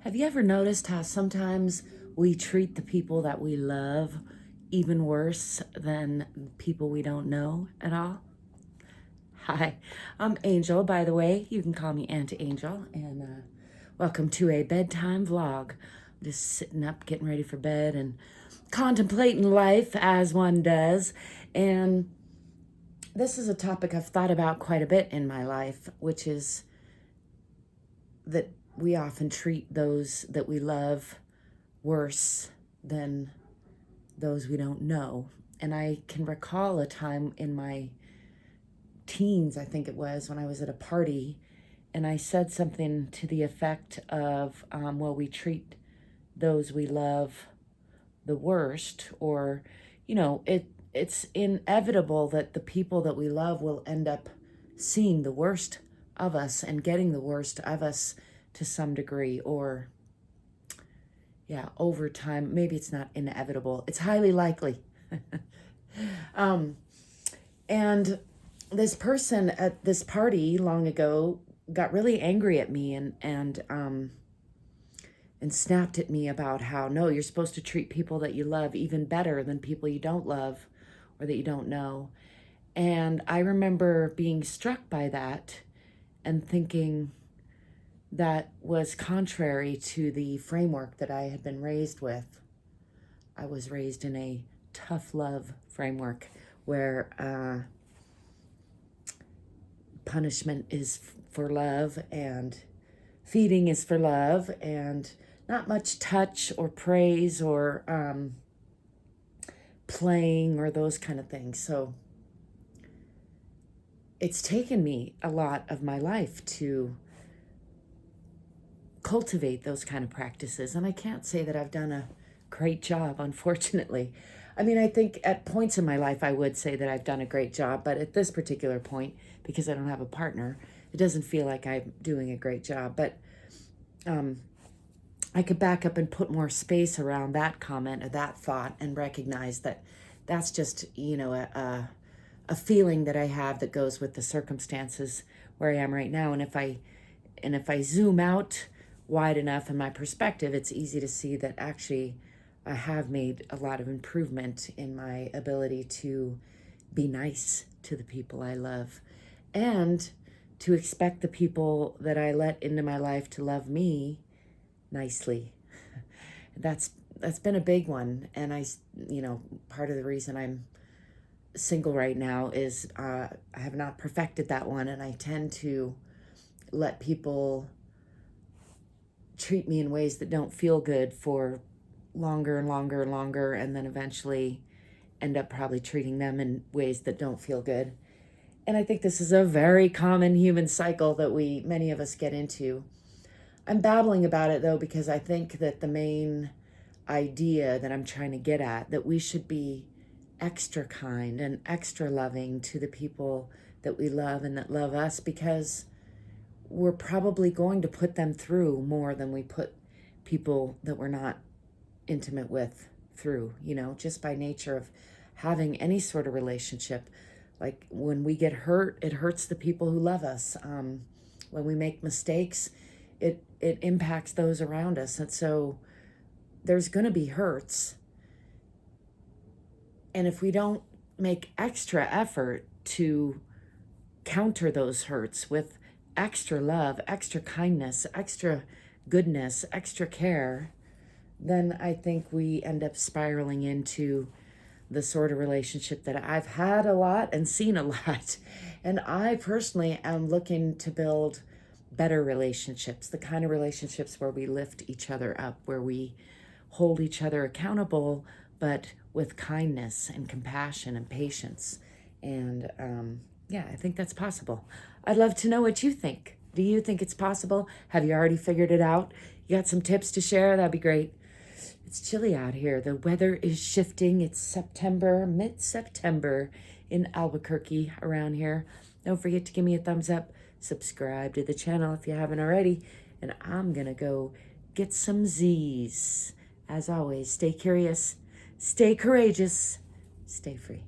Have you ever noticed how sometimes we treat the people that we love even worse than people we don't know at all? Hi, I'm Angel, by the way. You can call me Aunt Angel, and welcome to a bedtime vlog. I'm just sitting up, getting ready for bed, and contemplating life as one does. And this is a topic I've thought about quite a bit in my life, which is that we often treat those that we love worse than those we don't know. And I can recall a time in my teens, I think it was, when I was at a party, and I said something to the effect of, well, we treat those we love the worst, or, it's inevitable that the people that we love will end up seeing the worst of us and getting the worst of us to some degree, or over time. Maybe it's not inevitable, it's highly likely. And this person at this party long ago got really angry at me and snapped at me about how, no, you're supposed to treat people that you love even better than people you don't love or that you don't know. And I remember being struck by that and thinking that was contrary to the framework that I had been raised with. I was raised in a tough love framework where punishment is for love and feeding is for love, and not much touch or praise or playing or those kind of things. So it's taken me a lot of my life to cultivate those kind of practices, and I can't say that I've done a great job, unfortunately. I mean, I think at points in my life I would say that I've done a great job, but at this particular point, because I don't have a partner, it doesn't feel like I'm doing a great job. But I could back up and put more space around that comment or that thought and recognize that that's just, a feeling that I have that goes with the circumstances where I am right now. And if I zoom out wide enough in my perspective, it's easy to see that actually I have made a lot of improvement in my ability to be nice to the people I love and to expect the people that I let into my life to love me nicely. That's been a big one. And part of the reason I'm single right now is I have not perfected that one, and I tend to let people treat me in ways that don't feel good for longer and longer and longer, and then eventually end up probably treating them in ways that don't feel good. And I think this is a very common human cycle that many of us get into. I'm babbling about it though because I think that the main idea that I'm trying to get at, that we should be extra kind and extra loving to the people that we love and that love us, because we're probably going to put them through more than we put people that we're not intimate with through, just by nature of having any sort of relationship. Like when we get hurt, it hurts the people who love us. When we make mistakes, it impacts those around us. And so there's going to be hurts. And if we don't make extra effort to counter those hurts with extra love, extra kindness, extra goodness, extra care, then I think we end up spiraling into the sort of relationship that I've had a lot and seen a lot. And I personally am looking to build better relationships, the kind of relationships where we lift each other up, where we hold each other accountable, but with kindness and compassion and patience. And I think that's possible. I'd love to know what you think. Do you think it's possible? Have you already figured it out? You got some tips to share? That'd be great. It's chilly out here. The weather is shifting. It's September, mid-September in Albuquerque around here. Don't forget to give me a thumbs up. Subscribe to the channel if you haven't already. And I'm going to go get some Z's. As always, stay curious, stay courageous, stay free.